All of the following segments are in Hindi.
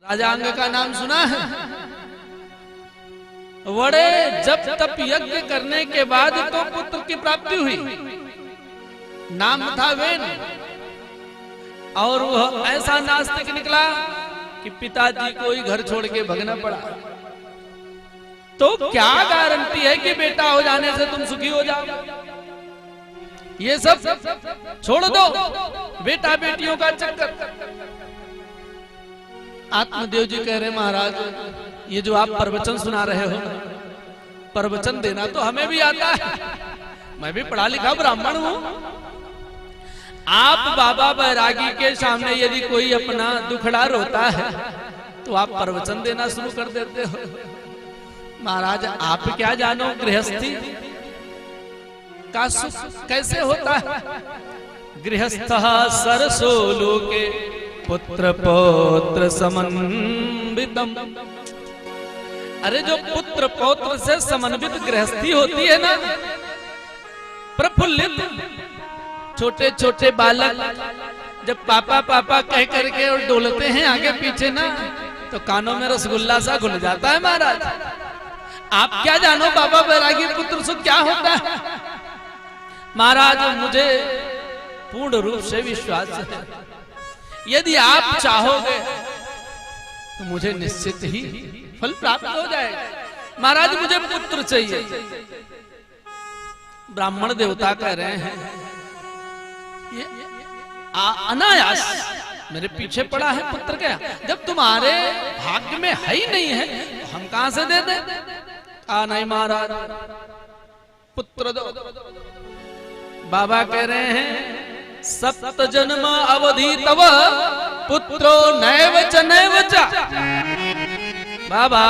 राजांग का नाम सुना है? बड़े जब तप यज्ञ करने के बाद तो पुत्र की प्राप्ति हुई। नाम था वेन। और वह ऐसा नास्तिक निकला कि पिताजी को ही घर छोड़ के भगना पड़ा। तो क्या गारंटी है कि बेटा हो जाने से तुम सुखी हो जाओ? ये सब छोड़ दो, बेटा बेटियों का चक्कर। आत्मदेव जी कह रहे महाराज, ये जो आप प्रवचन सुना रहे हो, प्रवचन देना तो हमें भी आता है, मैं भी पढ़ा लिखा ब्राह्मण हूं। आप बाबा बैरागी के सामने यदि कोई अपना दुखड़ा रोता है तो आप प्रवचन देना शुरू कर देते हो। महाराज आप क्या जानो गृहस्थी का सुख कैसे होता है। गृहस्थ सरसो लोके पुत्र पौत्र समन्वितम। अरे जो पुत्र पौत्र से समन्वित गृहस्थी होती है ना, प्रफुल्लित छोटे छोटे बालक जब पापा पापा कह करके और डोलते हैं आगे पीछे ना, तो कानों में रसगुल्ला सा घुल जाता है। महाराज आप क्या जानो बाबा बैरागी पुत्र सुख क्या होता है। महाराज मुझे पूर्ण रूप से विश्वास है, यदि आप चाहोगे तो मुझे निश्चित ही फल प्राप्त हो जाएगा। महाराज मुझे पुत्र चाहिए। ब्राह्मण देवता कह रहे हैं ये अनायास मेरे पीछे पड़ा है पुत्र क्या, जब तुम्हारे भाग्य में है ही नहीं है तो हम कहां से दे दें। नहीं महाराज पुत्र दो। बाबा कह रहे हैं सप्त जन्म अवधि तव पुत्रो नैव च नैव च। बाबा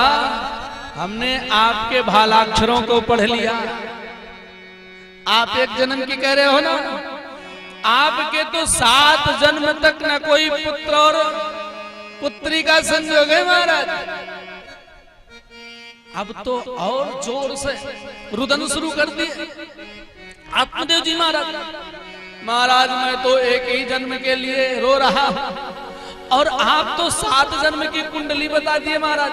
हमने आपके भालाक्षरों को पढ़ लिया। आप एक जन्म की कह रहे हो ना, आपके तो 7 जन्म तक न कोई पुत्र और पुत्री का संयोग है महाराज। अब तो और जोर से रुदन शुरू कर दिए आत्मदेव जी महाराज। महाराज मैं तो एक ही जन्म के लिए रो रहा और आप तो 7 जन्म की कुंडली बता दिए महाराज।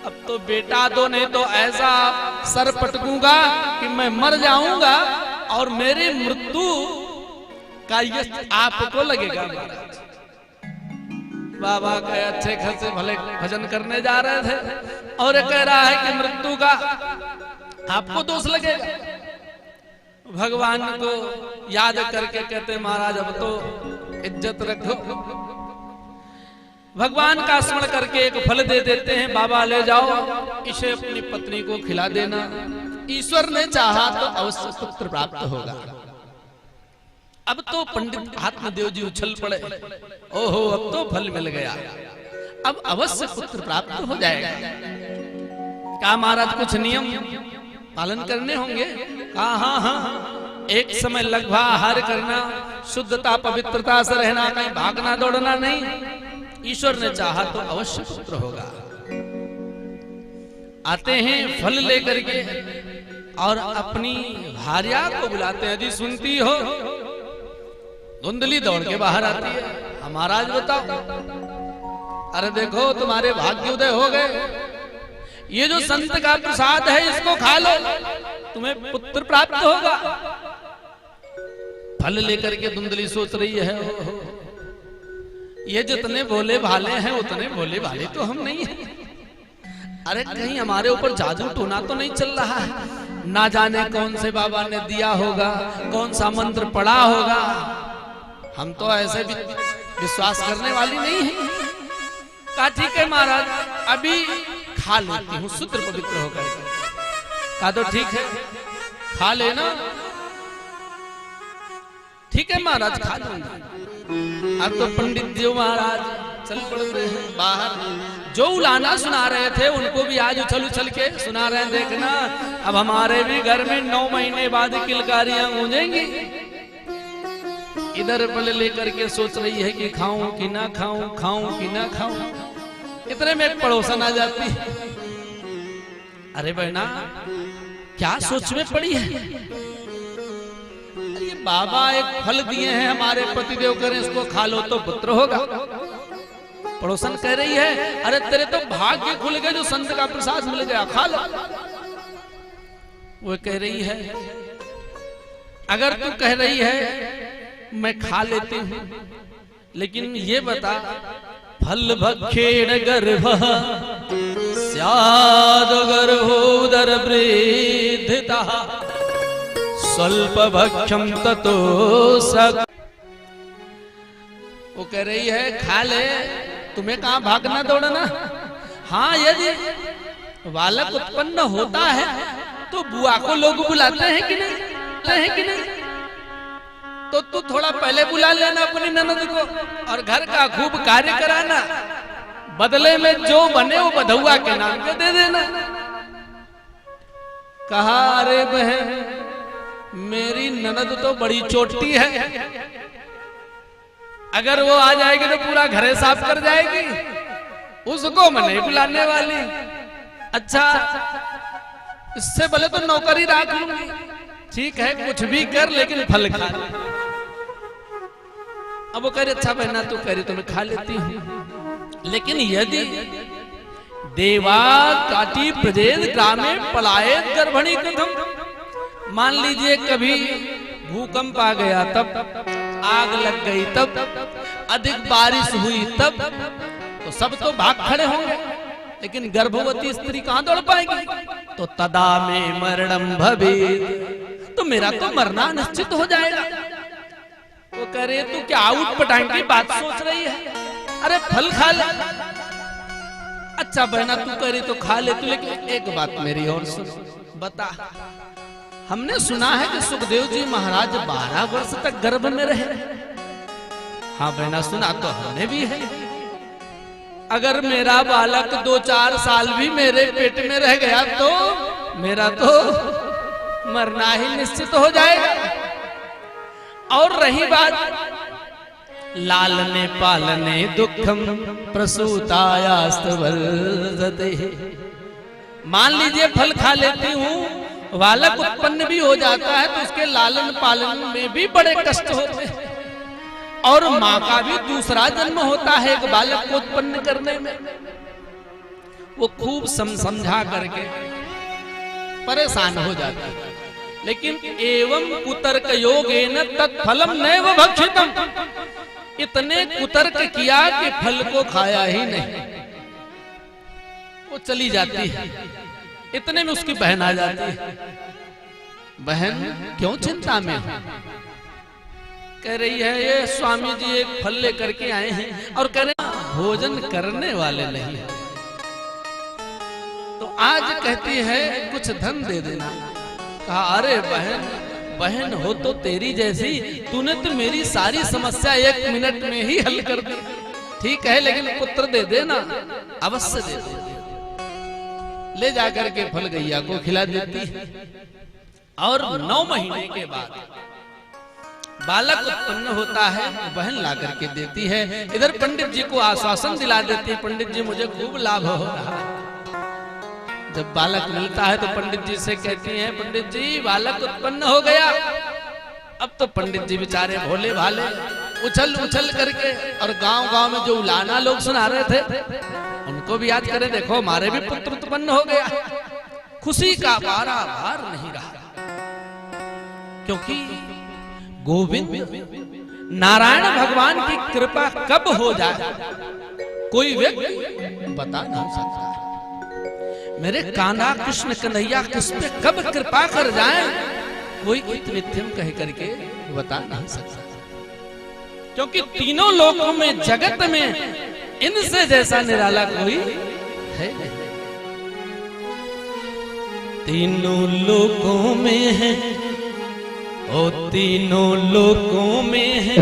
अब तो बेटा दो, नहीं तो ऐसा सर पटकूंगा कि मैं मर जाऊंगा और मेरी मृत्यु का यश आपको लगेगा महाराज। बाबा कहे अच्छे खासे भले भजन करने जा रहे थे और कह रहा है कि मृत्यु का आपको दोष लगेगा। भगवान को याद करके कहते महाराज अब तो इज्जत रखो। भगवान का स्मरण करके एक फल दे देते हैं। बाबा ले जाओ, इसे अपनी पत्नी को खिला देना। ईश्वर ने चाहा तो अवश्य पुत्र प्राप्त होगा। अब तो पंडित आत्मदेव जी उछल पड़े, ओहो अब तो फल मिल गया, अब अवश्य पुत्र प्राप्त हो जाएगा। क्या महाराज कुछ नियम पालन करने होंगे? हाँ हाँ हाँ, एक समय लगभग आहार करना, शुद्धता पवित्रता से रहना, कहीं भागना दौड़ना नहीं। ईश्वर ने चाहा तो अवश्य पुत्र होगा। आते हैं फल लेकर के और अपनी भार्या को बुलाते हैं। यदि सुनती हो धुंधली दौड़ के बाहर आती है, महाराज बताओ, अरे देखो तुम्हारे भाग्योदय हो गए, ये जो संत का प्रसाद है इसको खा लो, तुम्हें पुत्र प्राप्त होगा। फल लेकर के धुंधली सोच रही है, ये जितने भोले भाले हैं उतने भोले भाले तो हम नहीं हैं। अरे कहीं हमारे ऊपर जादू टोना तो नहीं चल रहा है? ना जाने कौन से बाबा ने दिया होगा, कौन सा मंत्र पढ़ा होगा। हम तो ऐसे भी विश्वास करने वाली नहीं है। कहा ठीक है महाराज अभी खा लेती हूँ शुद्ध पवित्र होकर। कहा तो ठीक है खा लेना। ठीक है महाराज खा लूंगा। अब तो पंडित जी महाराज चल पड़ते हैं बाहर। जो उलाना सुना रहे थे उनको भी आज उछल उछल के सुना रहे हैं। देखना अब हमारे भी घर में 9 महीने बाद किलकारियां गूंजेंगी। इधर बल लेकर के सोच रही है कि खाऊं कि ना खाऊं, खाऊं कि ना खाऊं। इतने में एक पड़ोसन आ जाती है, अरे बहना क्या सोच में पड़ी है? अरे बाबा एक फल दिए हैं हमारे पतिदेव, करें इसको खा लो तो पुत्र होगा। पड़ोसन कह रही है अरे तेरे तो भाग्य खुल गए जो संत का प्रसाद मिल गया, खा लो। वो कह रही है अगर तू कह रही है मैं खा लेती हूं, लेकिन ये बता फल भक्षेण गर्भ स्याद गर्भोदर वृद्धिता स्वल्प भक्षम ततो सक। वो कह रही है खा ले, तुम्हें कहां भागना दौड़ना। हाँ यदि बालक उत्पन्न होता है तो बुआ को लोग बुलाते हैं कि नहीं, तो तू थोड़ा पहले बुला लेना अपनी ननद को और घर का खूब कार्य कराना, बदले में जो बने वो बधुआ के नाम पे दे देना। कहा अरे बहन मेरी ननद तो बड़ी चोटी है, अगर वो आ जाएगी तो पूरा घर साफ कर जाएगी, उसको मैं नहीं बुलाने वाली। अच्छा इससे भले तो नौकरी रख लूंगी, ठीक है कुछ भी कर लेकिन फल खा। अब वो कह रही अच्छा बहना तू कह रही तो मैं खा लेती हूं, लेकिन यदि देवा काटी प्रजेद ग्रामे पलायत गर्भणी कथम, मान लीजिए कभी भूकंप आ गया तब, आग लग गई तब, अधिक बारिश हुई तब, तो सब तो भाग खड़े होंगे, लेकिन गर्भवती स्त्री कहां दौड़ पाएगी। तो तदा में मरणम भवेत्, तो मेरा तो मरना निश्चित हो जाएगा। वो कह रहे तू क्या आउट पटांग की बात सोच रही है, अरे फल खा ले। अच्छा बहना तू कह रही तो खा ले तू, लेकिन एक बात मेरी और सुन, बता हमने सुना है कि सुखदेव जी महाराज 12 वर्ष तक गर्भ में रहे। हाँ बहना सुना तो हमने भी है। अगर मेरा बालक 2-4 साल भी मेरे पेट में रह गया तो मेरा तो मरना ही निश्चित हो जाएगा। और रही बात लालने पालने दुखम प्रसूतायास्तवर्धते, मान लीजिए फल खा लेती हूँ, बालक उत्पन्न भी हो जाता है तो उसके लालन पालन में भी बड़े कष्ट होते हैं, और माँ का भी दूसरा जन्म होता है एक बालक को उत्पन्न करने में। वो खूब समझा करके परेशान हो जाता है, लेकिन एवं कुतर्क योगेन तत्फलम नैव भक्षितम, इतने कुतर्क किया कि फल को खाया ही नहीं। वो चली जाती है, इतने में उसकी बहन आ जाती है। बहन क्यों चिंता में हो? कह रही है ये स्वामी जी एक फल लेकर के आए हैं और कह रहे भोजन करने वाले नहीं, तो आज कहती है कुछ धन दे देना। कहा अरे बहन, बहन हो तो तेरी जैसी, तूने तो मेरी सारी समस्या 1 मिनट में ही हल कर दी। ठीक है लेकिन पुत्र दे देना, अवश्य दे दे। ले जाकर के फल गैया को खिला देती है, और 9 महीने के बाद बालक उत्पन्न होता है, बहन ला करके देती है। इधर पंडित जी को आश्वासन दिला देती है, पंडित जी मुझे खूब लाभ हो रहा है। जब बालक मिलता है तो पंडित जी से कहती हैं पंडित जी बालक उत्पन्न हो गया। अब तो पंडित जी बेचारे भोले भाले उछल उछल करके, और गांव-गांव में जो उलाना लोग सुना रहे थे उनको भी याद करें, देखो हमारे भी पुत्र उत्पन्न हो गया। खुशी का पारा भार नहीं रहा, क्योंकि गोविंद नारायण भगवान की कृपा कब हो जाए कोई व्यक्ति बता नहीं सकता। मेरे कान्हा कृष्ण कन्हैया किस पे कब कृपा कर जाए कोई इतम कह करके बता नहीं सकता, क्योंकि तीनों लोकों में जगत में इनसे जैसा निराला कोई है नहीं। तीनों लोकों में है, ओ तीनों लोकों में है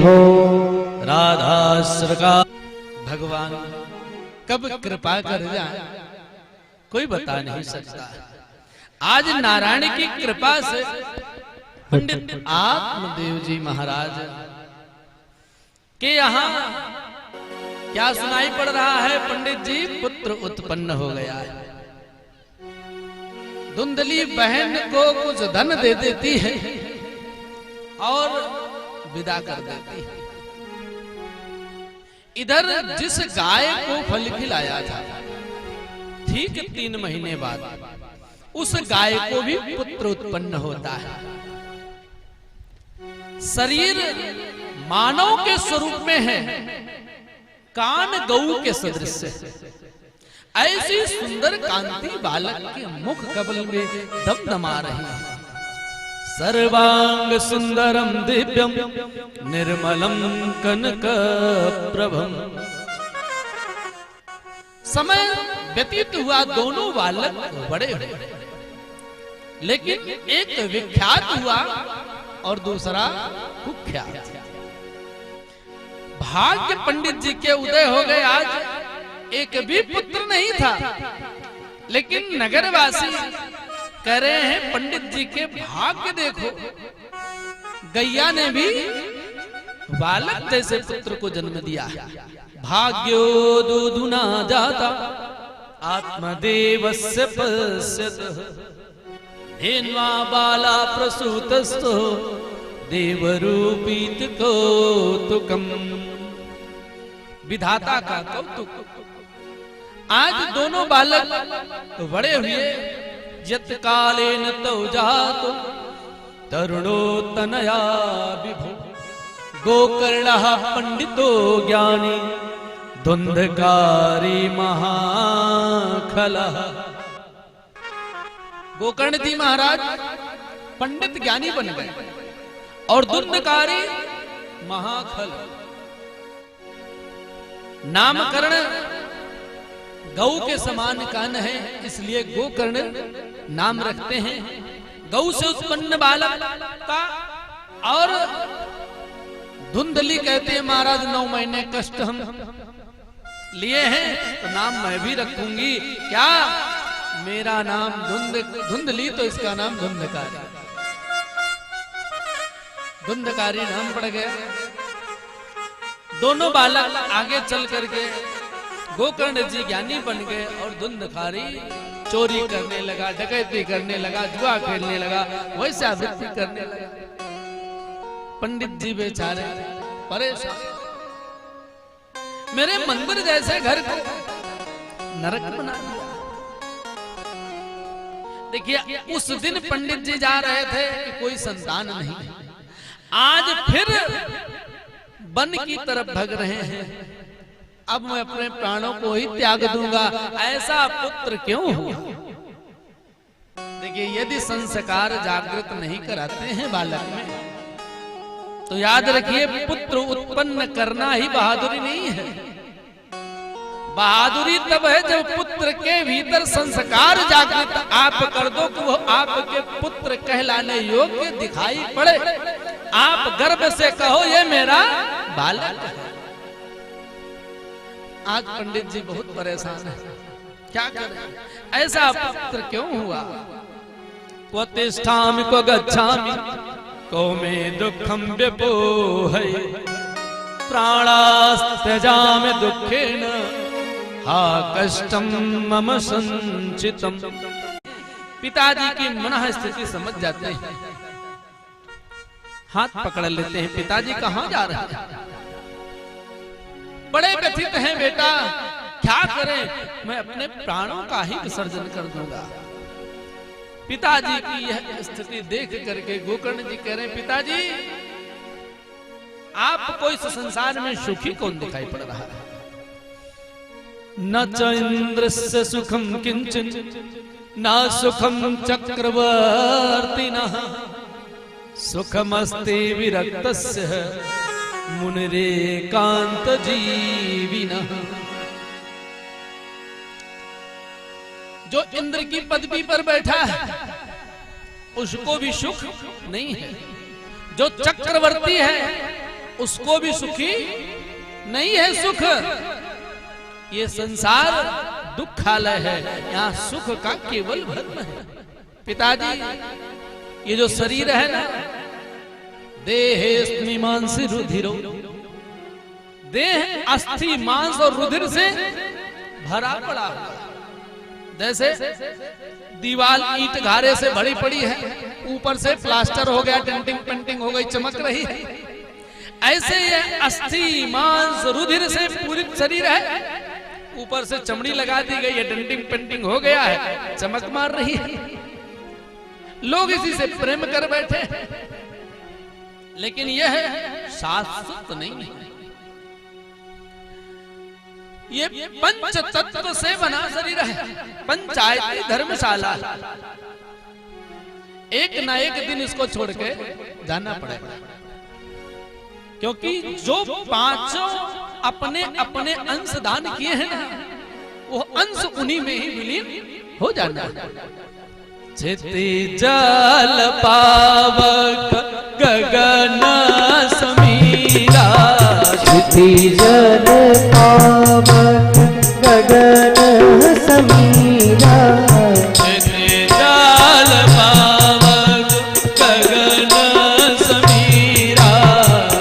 राधा सरकार। भगवान कब कृपा कर जाए कोई बता नहीं सकता। आज नारायण की कृपा से पंडित आत्मदेव जी महाराज के यहाँ क्या सुनाई पड़ रहा है, पंडित जी पुत्र उत्पन्न हो गया है। धुंधली बहन को कुछ धन दे देती है और विदा कर देती है। इधर जिस गाय को फल खिलाया था, ठीक 3 महीने बाद उस गाय को भी पुत्र उत्पन्न होता है। शरीर मानव के स्वरूप में है, कान गऊ के सदृश है। ऐसी सुंदर कांति बालक के मुख कमल में दमदमा रही है। सर्वांग सुंदरम दिव्यम निर्मलम कनक प्रभम। समय व्यतीत हुआ, दोनों बालक बड़े हुए, लेकिन एक विख्यात हुआ और दूसरा कुख्यात। भाग्य पंडित जी के उदय हो गए। आज एक भी पुत्र नहीं था, लेकिन नगरवासी कह रहे हैं पंडित जी के भाग्य देखो, गैया ने भी बालक जैसे पुत्र को जन्म दिया। भाग्यो दूधुना जाता आत्मदेवस्य पश्यतः धेन्वा बाला प्रसूतस्थो देवरूपीत कौतुकम। विधाता का कौतुक। आज दोनों बालक बड़े हुए। यत् कालेन तौ जातो तरुणो तनया विभो गोकर्णः पंडितो ज्ञानी धुंधकारी महाखलः। गोकर्ण जी महाराज पंडित ज्ञानी बन गए और धुंधकारी महाखल। नामकरण गौ के समान कान है, इसलिए गोकर्ण नाम रखते हैं। गौ से उत्पन्न बालक का। और धुंधली कहते हैं महाराज 9 महीने कष्ट हम लिए हैं, तो नाम मैं भी रखूंगी। क्या मेरा नाम धुंधली, तो इसका नाम धुंधकारी। धुंधकारी नाम पड़ गया। दोनों बालक आगे चल करके गोकर्ण जी ज्ञानी बन गए और धुंधकारी चोरी करने लगा, डकैती करने लगा, जुआ खेलने लगा, वैश्यावृत्ति करने लगा। पंडित जी बेचारे परेशान। मेरे मंदिर जैसे घर को नरक बना दिया। देखिए, उस दिन पंडित जी जा रहे थे कि कोई संतान नहीं, आज फिर वन की तरफ भग रहे हैं। अब मैं अपने प्राणों को ही त्याग दूंगा, ऐसा पुत्र क्यों हुआ? देखिए, यदि संस्कार जागृत नहीं कराते हैं बालक में, तो याद रखिए पुत्र उत्पन्न करना ही बहादुरी नहीं है। बहादुरी तब है जब पुत्र के भीतर संस्कार जागृत आप कर दो कि वो आपके पुत्र कहलाने योग्य दिखाई पड़े। आप गर्व से कहो ये मेरा बालक है। आज पंडित जी बहुत परेशान है, क्या करें? ऐसा पुत्र क्यों हुआ? क्व तिष्ठामि क्व गच्छामि को मे दुःखं व्यपोहै प्राणास्त्यजामि दुःखेन हा कष्टं मम संचितम्। पिताजी की मनः स्थिति समझ जाते हैं, हाथ पकड़ लेते हैं। पिताजी कहाँ जा रहे हैं? बड़े व्यथित हैं। बेटा क्या करें? मैं अपने प्राणों का ही विसर्जन कर दूंगा। पिताजी की यह स्थिति देख करके गोकर्ण जी कह रहे हैं, पिताजी आपको इस संसार में सुखी कौन दिखाई पड़ रहा है? न च इंद्रस्य सुखम किंचन न सुखम चक्रवर्तिनः सुखमस्ति विरक्तस्य मुनिरेकांत जीविनः। जो इंद्र की पदवी पर बैठा है उसको भी सुख नहीं है, जो चक्रवर्ती है उसको भी सुखी नहीं है सुख। ये संसार दुखालय है, यहाँ सुख का केवल भ्रम है। पिताजी ये जो शरीर है ना, देहे मांस रुधिरो, देह अस्थि मांस और रुधिर से भरा पड़ा हुआ। जैसे दीवार ईंट घारे से भरी पड़ी है, ऊपर से प्लास्टर हो गया, डेंटिंग पेंटिंग हो गई, चमक रही है। ऐसे ये अस्थि मांस रुधिर से पूरित शरीर है, ऊपर से चमड़ी लगा दी गई है, डेंटिंग पेंटिंग हो गया है, चमक मार रही है, लोग इसी से प्रेम कर बैठे। लेकिन यह शाश्वत नहीं है, ये पंच तत्व से बना शरीर है, पंचायती धर्मशाला। एक ना एक दिन इसको छोड़ के जाना पड़ेगा, क्योंकि जो पांचों अपने अपने अंश दान किए हैं ना, वो अंश उन्हीं में ही विलीन हो जाना है। क्षिति जल पावक गगन समीरा, क्षिति जल पावक गगन समीरा, क्षिति जल पावक गगन समीरा,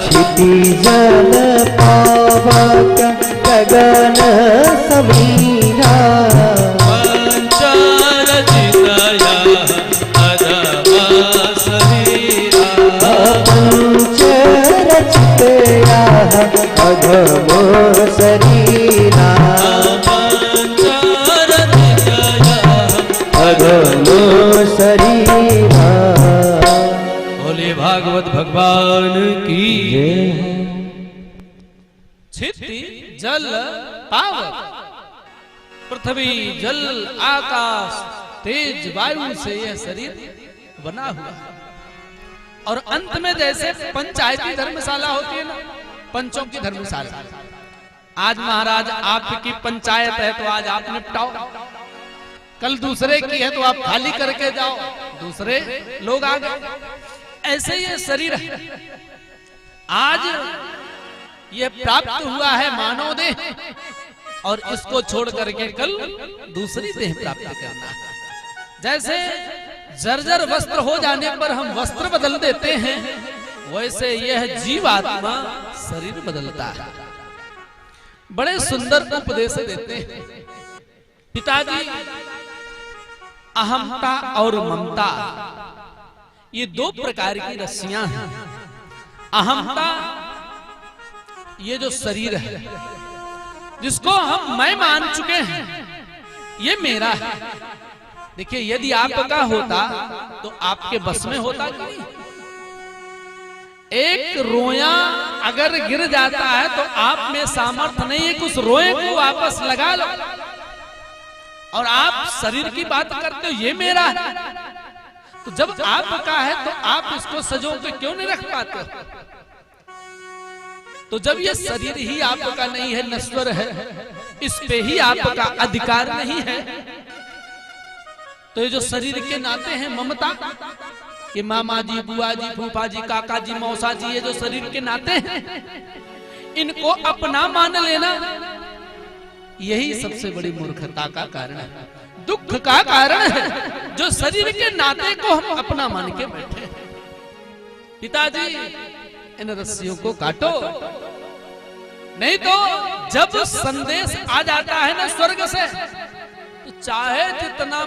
क्षिति जल पावक गगन समीरा, अधमो शरीरा, अधमो शरीरा। बोले भागवत भगवान की जय। क्षिति जल पावक, पृथ्वी जल आकाश तेज वायु से यह शरीर बना हुआ है। और अंत में जैसे पंचायती धर्मशाला होती है ना, पंचों की धर्मशाला, आज महाराज आपकी पंचायत है तो आज आप निपटाओ, कल दूसरे की है तो आप खाली करके जाओ, दूसरे लोग आ गए। ऐसे ये शरीर है, आज ये प्राप्त हुआ है मानव देह, और इसको छोड़ करके कल दूसरी देह प्राप्त करना है। जैसे जर्जर वस्त्र हो जाने पर हम वस्त्र बदल देते हैं, वैसे यह जीवात्मा शरीर बदलता है। बड़े सुंदर उपदेश देते हैं पिताजी। अहमता और ममता, ये दो प्रकार की रस्सियां हैं। अहमता ये जो शरीर है, जिसको हम मैं मान चुके हैं, ये मेरा है। देखिए, यदि आपका होता तो आपके बस में होता नहीं। एक रोया अगर गिर जाता है तो आप में सामर्थ्य नहीं है कि उस रोए को वापस लगा लो, और आप शरीर की बात करते हो ये मेरा है। तो जब आपका है तो आप इसको सजो के क्यों नहीं रख पाते? तो जब ये शरीर ही आपका नहीं है, नश्वर है, इस पे ही आपका अधिकार नहीं है, तो ये जो शरीर के नाते हैं ममता, कि मामा जी, बुआ जी, फूफा जी, काका जी, मौसा जी, ये जो शरीर के नाते हैं, इनको अपना मान लेना, यही सबसे बड़ी मूर्खता का कारण है, दुख का कारण है, जो शरीर के नाते को हम अपना मान के बैठे। पिताजी, इन रस्सियों को काटो, नहीं तो जब संदेश आ जाता है ना स्वर्ग से, तो चाहे जितना